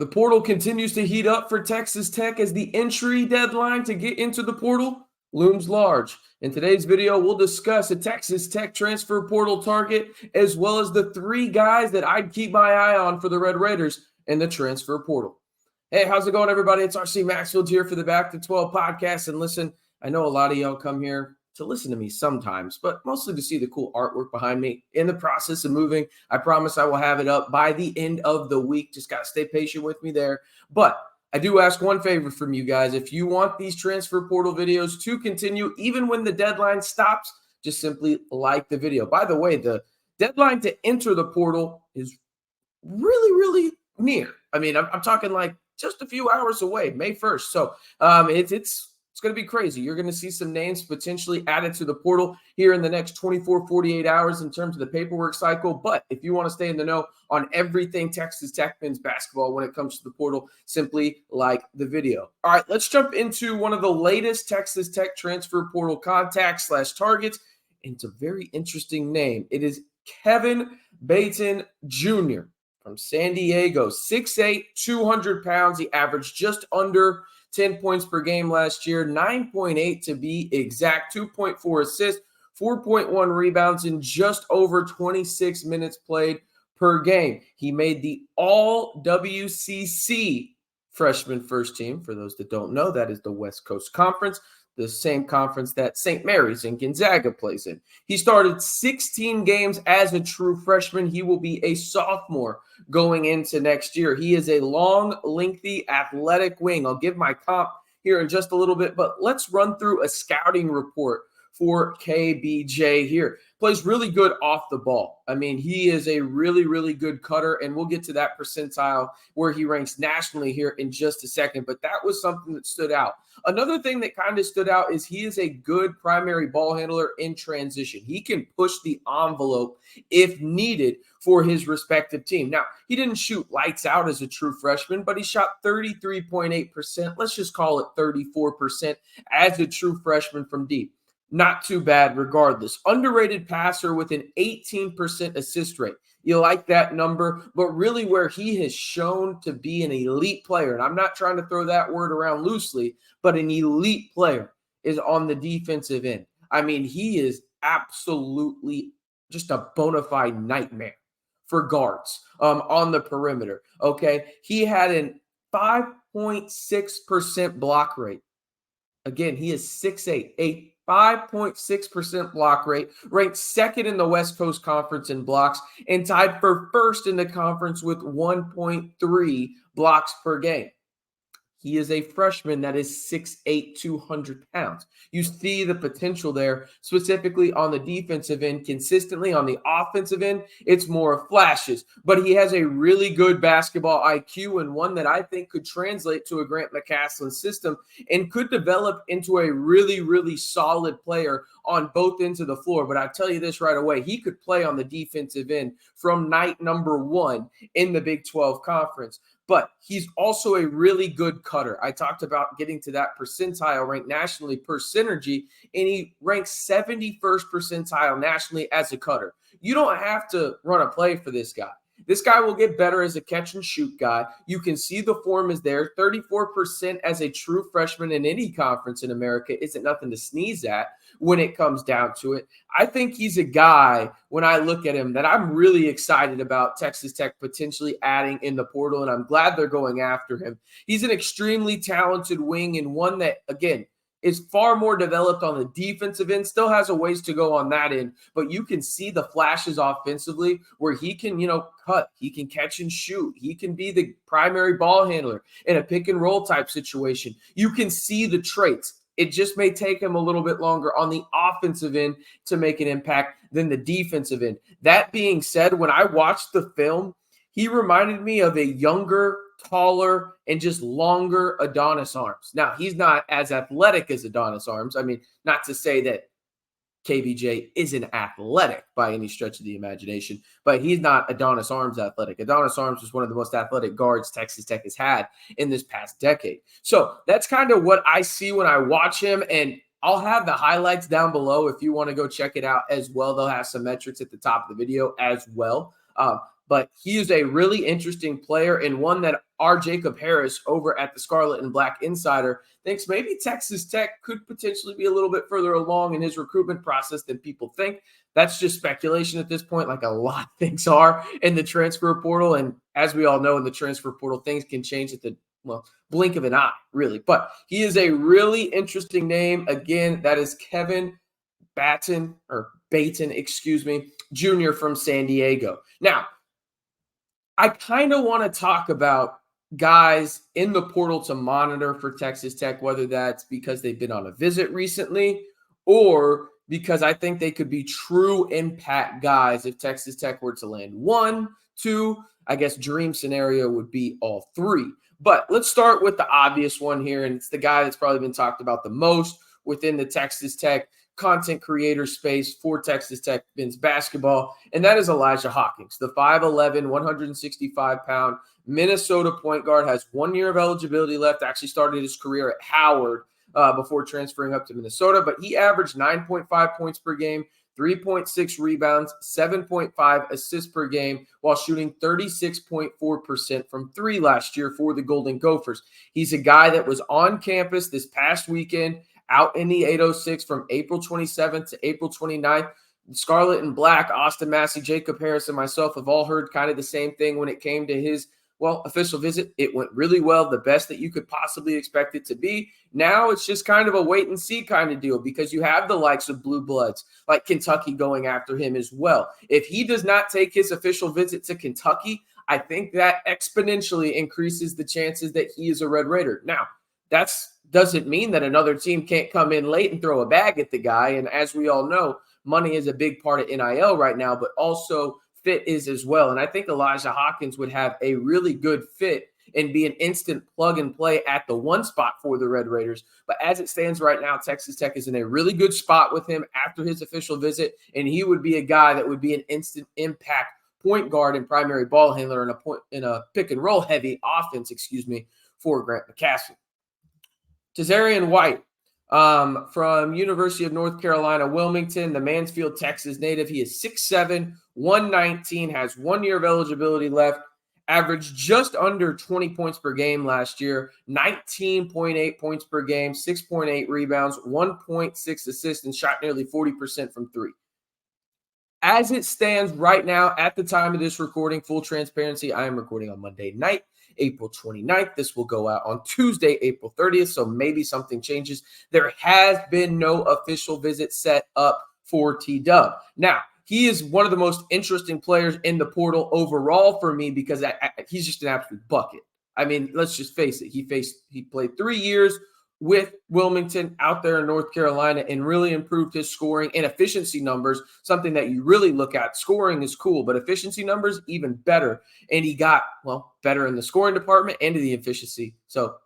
The portal continues to heat up for Texas Tech as the entry deadline to get into the portal looms large. In today's video, we'll discuss a Texas Tech transfer portal target, as well as the 3 guys that I'd keep my eye on for the Red Raiders in the transfer portal. Hey, how's it going, everybody? It's RC Maxfield here for the Back to 12 podcast. And listen, I know a lot of y'all come here to listen to me sometimes, but mostly to see the cool artwork behind me in the process of moving. I promise I will have it up by the end of the week. Just got to stay patient with me there. But I do ask one favor from you guys. If you want these transfer portal videos to continue, even when the deadline stops, just simply like the video. By the way, the deadline to enter the portal is really near. I mean, I'm talking like just a few hours away, May 1st. So it's going to be crazy. You're going to see some names potentially added to the portal here in the next 24, 48 hours in terms of the paperwork cycle. But if you want to stay in the know on everything Texas Tech men's basketball when it comes to the portal, simply like the video. All right, let's jump into one of the latest Texas Tech transfer portal contacts / targets. And it's a very interesting name. It is Kevin Patton Jr. from San Diego, 6'8", 200 pounds. He averaged just under 10 points per game last year, 9.8 to be exact, 2.4 assists, 4.1 rebounds in just over 26 minutes played per game. He made the All-WCC freshman first team. For those that don't know, that is the West Coast Conference, the same conference that St. Mary's and Gonzaga plays in. He started 16 games as a true freshman. He will be a sophomore going into next year. He is a long, lengthy, athletic wing. I'll give my comp here in just a little bit, but let's run through a scouting report for KBJ here. Plays really good off the ball. I mean, he is a really good cutter, and we'll get to that percentile where he ranks nationally here in just a second, but that was something that stood out. Another thing that kind of stood out is he is a good primary ball handler in transition. He can push the envelope if needed for his respective team. Now, he didn't shoot lights out as a true freshman, but he shot 33.8%. Let's just call it 34% as a true freshman from deep. Not too bad regardless. Underrated passer with an 18% assist rate. You like that number, but really where he has shown to be an elite player, and I'm not trying to throw that word around loosely, but an elite player is on the defensive end. I mean, he is absolutely just a bona fide nightmare for guards on the perimeter, okay? He had a 5.6% block rate. Again, he is 6'8", a 5.6% block rate, ranked second in the West Coast Conference in blocks, and tied for first in the conference with 1.3 blocks per game. He is a freshman that is 6'8", 200 pounds. You see the potential there, specifically on the defensive end. Consistently on the offensive end, it's more flashes. But he has a really good basketball IQ, and one that I think could translate to a Grant McCasland system and could develop into a really solid player on both ends of the floor. But I tell you this right away, he could play on the defensive end from night number 1 in the Big 12 Conference. But he's also a really good cutter. I talked about getting to that percentile rank nationally per synergy, and he ranks 71st percentile nationally as a cutter. You don't have to run a play for this guy. This guy will get better as a catch and shoot guy. You can see the form is there. 34% as a true freshman in any conference in America isn't nothing to sneeze at when it comes down to it. I think he's a guy, when I look at him, that I'm really excited about Texas Tech potentially adding in the portal, and I'm glad they're going after him. He's an extremely talented wing, and one that, again, is far more developed on the defensive end, still has a ways to go on that end, but you can see the flashes offensively where he can, cut, he can catch and shoot, he can be the primary ball handler in a pick and roll type situation. You can see the traits. It just may take him a little bit longer on the offensive end to make an impact than the defensive end. That being said, when I watched the film, he reminded me of a younger, taller, and just longer Adonis Arms. Now, he's not as athletic as Adonis Arms. I mean, not to say that KBJ isn't athletic by any stretch of the imagination, but he's not Adonis Arms athletic. Adonis Arms was one of the most athletic guards Texas Tech has had in this past decade. So that's kind of what I see when I watch him, and I'll have the highlights down below if you want to go check it out as well. They'll have some metrics at the top of the video as well. but he is a really interesting player and one that our Jacob Harris over at the Scarlet and Black Insider thinks maybe Texas Tech could potentially be a little bit further along in his recruitment process than people think. That's just speculation at this point, like a lot of things are in the transfer portal. And as we all know, in the transfer portal, things can change at the blink of an eye, really. But he is a really interesting name. Again, that is Kevin Patton, Jr. from San Diego. Now, I kind of want to talk about guys in the portal to monitor for Texas Tech, whether that's because they've been on a visit recently or because I think they could be true impact guys if Texas Tech were to land one, two. I guess dream scenario would be all three. But let's start with the obvious one here, and it's the guy that's probably been talked about the most within the Texas Tech content creator space for Texas Tech men's basketball, and that is Elijah Hawkins. The 5'11", 165-pound Minnesota point guard has 1 year of eligibility left. Actually started his career at Howard before transferring up to Minnesota, but he averaged 9.5 points per game, 3.6 rebounds, 7.5 assists per game, while shooting 36.4% from three last year for the Golden Gophers. He's a guy that was on campus this past weekend, out in the 806 from April 27th to April 29th. Scarlet and Black, Austin Massey, Jacob Harris, and myself have all heard kind of the same thing when it came to his, official visit. It went really well, the best that you could possibly expect it to be. Now it's just kind of a wait and see kind of deal because you have the likes of Blue Bloods like Kentucky going after him as well. If he does not take his official visit to Kentucky, I think that exponentially increases the chances that he is a Red Raider. Now, doesn't mean that another team can't come in late and throw a bag at the guy. And as we all know, money is a big part of NIL right now, but also fit is as well. And I think Elijah Hawkins would have a really good fit and be an instant plug and play at the one spot for the Red Raiders. But as it stands right now, Texas Tech is in a really good spot with him after his official visit. And he would be a guy that would be an instant impact point guard and primary ball handler in a pick and roll heavy offense, for Grant McCastle. Tazarian White from University of North Carolina, Wilmington, the Mansfield, Texas native. He is 6'7", 119, has 1 year of eligibility left, averaged just under 20 points per game last year, 19.8 points per game, 6.8 rebounds, 1.6 assists, and shot nearly 40% from three. As it stands right now, at the time of this recording, full transparency, I am recording on Monday night, April 29th. This will go out on Tuesday, April 30th, so maybe something changes. There has been no official visit set up for T-Dub. Now, he is one of the most interesting players in the portal overall for me because he's just an absolute bucket. I mean, let's just face it. He played 3 years with Wilmington out there in North Carolina and really improved his scoring and efficiency numbers, something that you really look at. Scoring is cool, but efficiency numbers, even better. And he got, better in the scoring department and in the efficiency. So,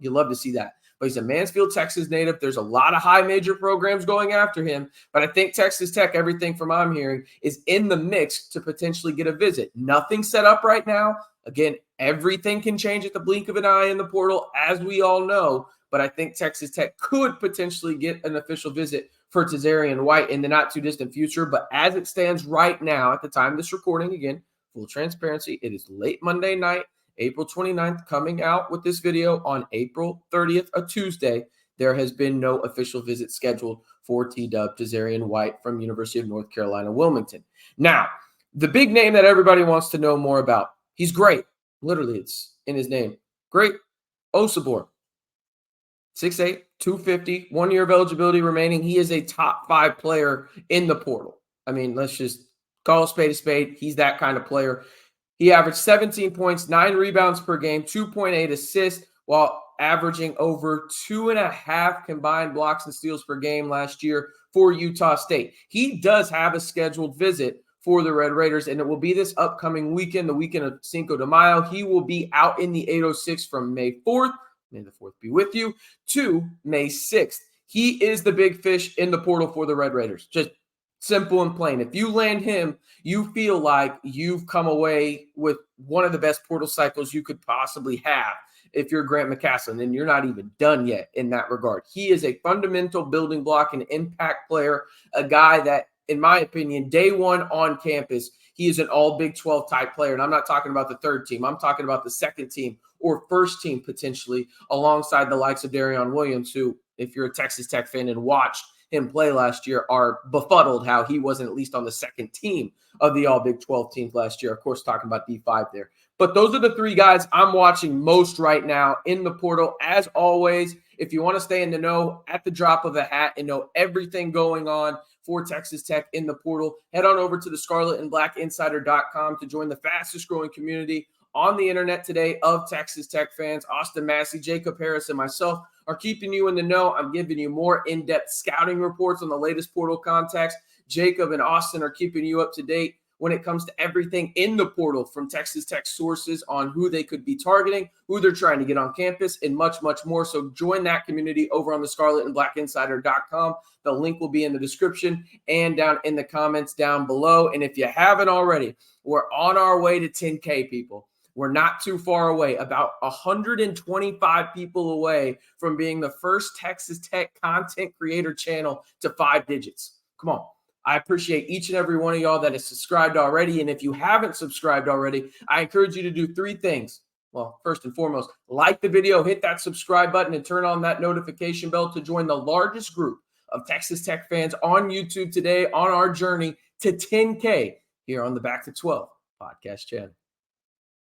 you love to see that. But he's a Mansfield, Texas native. There's a lot of high major programs going after him. But I think Texas Tech, everything from I'm hearing, is in the mix to potentially get a visit. Nothing set up right now. Again, everything can change at the blink of an eye in the portal, as we all know. But I think Texas Tech could potentially get an official visit for Tazarian White in the not-too-distant future. But as it stands right now, at the time of this recording, again, full transparency, it is late Monday night, April 29th, coming out with this video on April 30th, a Tuesday. There has been no official visit scheduled for T-Dub, Tazarian White from University of North Carolina, Wilmington. Now, the big name that everybody wants to know more about, he's great. Literally, it's in his name. Great Osabor. 6'8", 250, 1 year of eligibility remaining. He is a top 5 player in the portal. I mean, let's just call a spade a spade. He's that kind of player. He averaged 17 points, 9 rebounds per game, 2.8 assists, while averaging over 2.5 combined blocks and steals per game last year for Utah State. He does have a scheduled visit for the Red Raiders, and it will be this upcoming weekend, the weekend of Cinco de Mayo. He will be out in the 806 from May 4th. May the 4th be with you, to May 6th. He is the big fish in the portal for the Red Raiders. Just simple and plain. If you land him, you feel like you've come away with one of the best portal cycles you could possibly have if you're Grant McCastle, and you're not even done yet in that regard. He is a fundamental building block and impact player, a guy that, in my opinion, day one on campus, he is an all Big 12 type player. And I'm not talking about the third team. I'm talking about the second team or first team potentially, alongside the likes of Darion Williams, who, if you're a Texas Tech fan and watched him play last year, are befuddled how he wasn't at least on the second team of the all Big 12 teams last year. Of course, talking about D5 there. But those are the three guys I'm watching most right now in the portal. As always, if you want to stay in the know at the drop of a hat and know everything going on for Texas Tech in the portal, head on over to the scarletandblackinsider.com to join the fastest growing community on the internet today of Texas Tech fans. Austin Massey, Jacob Harris, and myself are keeping you in the know. I'm giving you more in-depth scouting reports on the latest portal contacts. Jacob and Austin are keeping you up to date when it comes to everything in the portal from Texas Tech sources on who they could be targeting, who they're trying to get on campus, and much, much more. So join that community over on the scarletandblackinsider.com. The link will be in the description and down in the comments down below. And if you haven't already, we're on our way to 10K, people. We're not too far away, about 125 people away from being the first Texas Tech content creator channel to 5 digits. Come on. I appreciate each and every one of y'all that is subscribed already. And if you haven't subscribed already, I encourage you to do 3 things. Well, first and foremost, like the video, hit that subscribe button, and turn on that notification bell to join the largest group of Texas Tech fans on YouTube today on our journey to 10K here on the Back to 12 podcast channel.